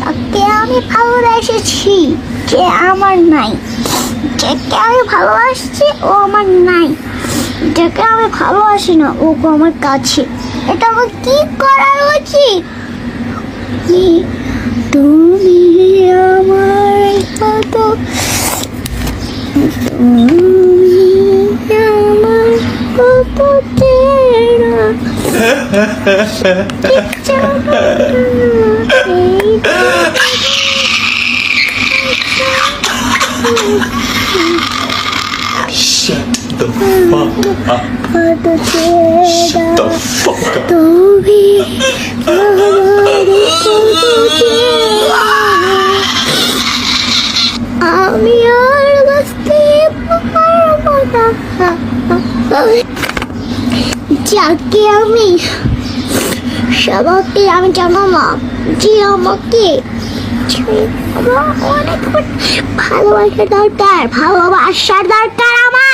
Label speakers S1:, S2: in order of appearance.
S1: যাকে আমি ভালোবেসেছি যে আমার নাই, যাকে আমি ভালোবাসছি ও আমার নাই, যাকে আমি ভালোবাসি না ও আমার কাছে। এটা আমার কি করা উচিত? তুমি আমার কত, তুমি আমার কত চেনা,
S2: Shut the fuck up. Shut the fuck up.
S1: তুমি আমার কত চেনা, আমি আর বাঁচতে পারবো না। যাকে আমি সবাইকে আমি জানালাম যে আমাকে অনেক ভালোবাসা দরকার, ভালোবাসার দরকার আমার।